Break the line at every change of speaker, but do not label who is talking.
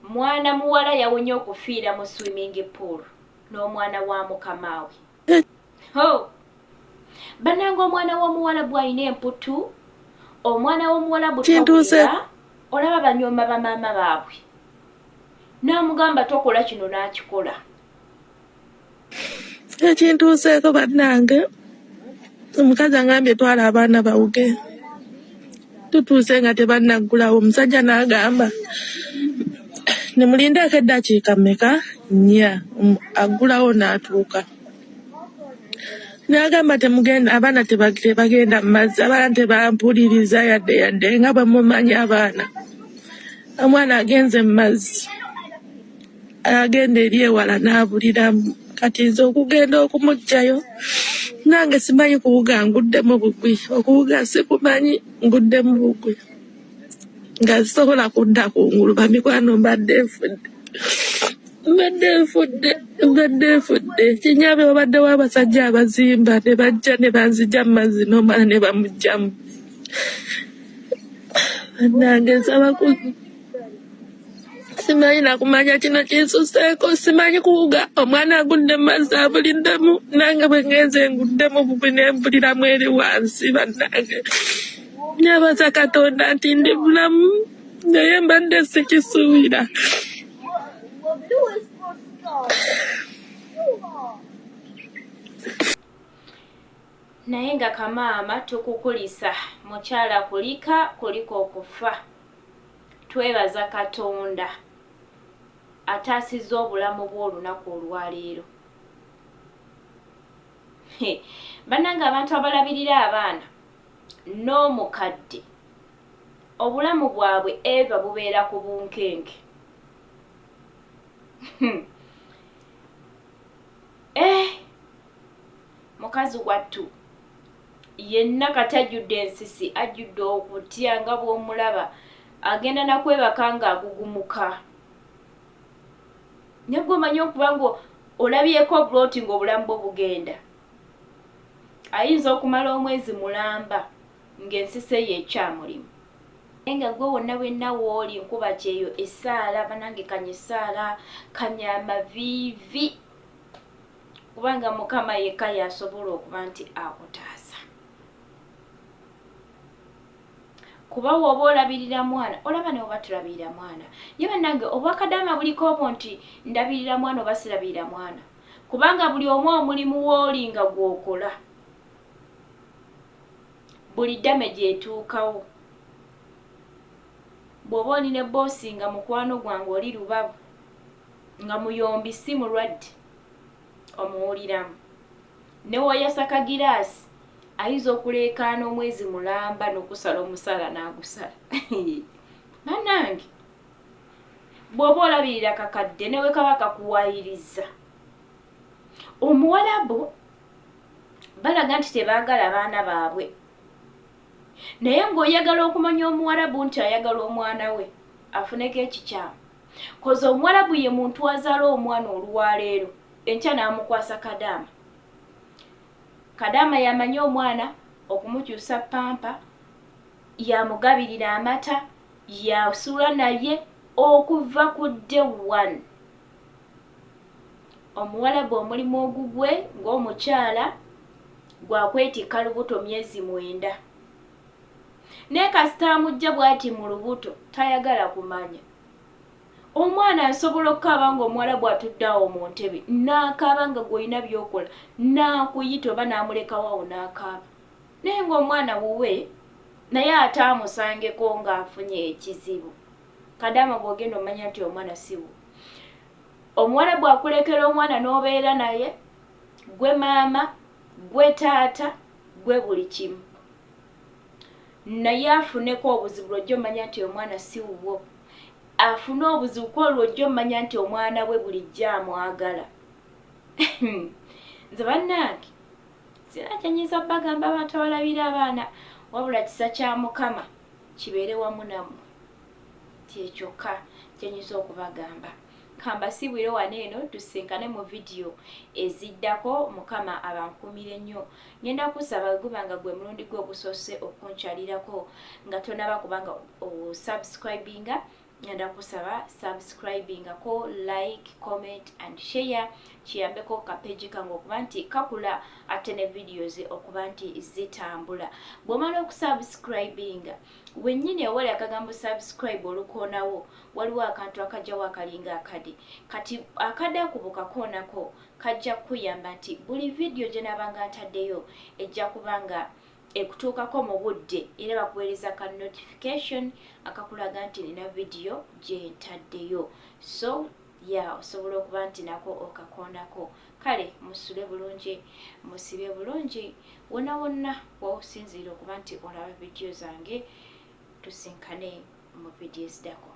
mwana muwala yawonye okufiira mu swimming pool n'omwana wa mukamaawe. Ho bannanga omwana w'omuwala bw'alina emputu, omwana w'omuwala butawulira, olaba banyooma bamaama baabwe n'amugamba tokola kino n'akikola.
Ekintuuseeko bannange, omukazi angambye twala abaana bawuge. Tutuuse nga tebannaggulawo, omusajja n'agamba nemulindeeko eddakiika mmeka? 4. Aggulawo n'atuuka. N'agamba temugenda, abaana tebagenda mu mazzi, abaana tebampuliriza yadde nga bwe mumanyi abaana. Omwana agenze mu mazzi, agenda eri ewala n'abuliramu. Kati nze okugenda okumuggyayo, nange simanyi kuwuga, nguddemu bugwi. Okuwuga sikumanyi, nguddemu bugwi. Nga sisobola kudda kungulu, bamikwano mbadde nfudde. Kinyaabe wabaddewo abasajja abazimba ne bajja ne banzija mu mazzi n'omwana ne bamuggyamu. Bannange nsaba simanyi nakumanya kino kinsuseeko, simanyi kuwuga, omwana agudde mu mazzi abuliddemu, nange bwe ngenze nguddemu bugwi ne mpuliramu eri wansi. Bannange nneebaza Katonda nti ndi bulamu, naye mbadde sikisuubira.
Naye nga kamaama tukukulisa, mukyala kulika okufa. Twebaza Katonda ataasizza obulamu bw'olunaku olwaleero. Bannange abantu abalabirira abaana n'omukadde, obulamu bwabwe eva bubeera ku bunkenke. Mukazi wattu yenna kati ajjudde ensisi, ajjudde okutya nga bw'omulaba, agenda nakwebaka nga agugumuka. Naye gwe omanyi okuba nga olabyeko buloti ng'obulamu bwo bugenda. Ayinza okumala omwezi mulamba ng'ensisi ye ekyamulimu. Naye nga gwe wonna wenna w'oli nkuba kyeyo essaala, bannange kanya essaala, kanya amaviivi, kubanga Mukama yekka y'asobola okuba nti akutaasa. Kuba woba olabirira mwana, olaba ne oba tulabirira mwana. Ye bannange obwakadaama buliko obwo nti ndabirira mwana oba sirabirira mwana. Kubanga buli omu omulimu w'oli nga gw'okola, buli ddame gyetuukawo. Bw'oba oli ne boosi nga mukwano gwange oli lubabu, nga muyombi si mulwadde, omuwuliramu. Ne wayasa kagiraasi, ayinza okuleekaana omwezi mulamba n'okusala omusala n'agusala. Bannange bw'oba olabirira kakadde ne we kaba kakuwaayiriza. Omuwalabu balaga nti tebaagala baana baabwe. Naye ng'oyagala okumanya Omuwarabu nti ayagala omwana we, afuneko ekikyamu. Koza Omuwarabu ye muntu azaala omwana olwaleero, enkya n'amukwasa Kadama. Kadama yamanya omwana okumukyusa pampa, yamugabirira amata, yasula naye okuva ku day 1. Omuwarabu omulimu ogugwe ng'omukyala gwakwetikka lubuto myezi 9. Naye kasita amugja bw'ati mu lubuto tayagala kumanya. Omwana asobola okukaaba ng'Omuwarabu atudde awo mu ntebe, n'akaaba nga gw'olina by'okola, n'akuyita oba n'amulekawo awo n'akaaba. Naye ng'omwana wuwe naye ate amusangeko ng'afunye ekizibu. Kadama bw'ogenda omanya nti omwana siwo. Omuwarabu akulekera omwana n'obeera naye, gwe maama, gwe taata, gwe buli kimu. Naye afuneko obuzibu lw'ojja omanya nti omwana si wuwo. Afuna obuzibu kwa lw'ojja omanya nti omwana we bulijjo amwagala. Nze bannange sina kyenyiza bagamba abantu abalabira abaana, wabula kisa kya Mukama kibeere wamu nammwe. Kyekyoka kyenyiza okubagamba. Kambasibwire wano eno tusinkane mu video eziddako. Mukama abankumire nnyo. Ngenda kusaba gubanga gwe mulundi gwe ogusoose okunkyalirako nga tonaba kubanga subscribinga ndakusaba subscribing ko like comment and share kiyambeko ka page kange okuba nti kakula ate ne videos okuba nti zitambula. Bw'omala okusubscribing wennyini ewali akagambo subscribe olukoonawo waliwo akantu akajjawo akalinga akade kati akade ako bukakoonako kajja kuyamba nti buli video gye nabanga ntaddeyo ejja kubanga ekutuukako mu budde era bakuweereza ka notification akakulaga nti nina video gye ntaddeyo. So osobola okuba nti nako okakoonako. Kale musule bulungi musibe bulungi wonna wonna wawusinziira okuba nti olaba video zange tusinkane mu videos dako.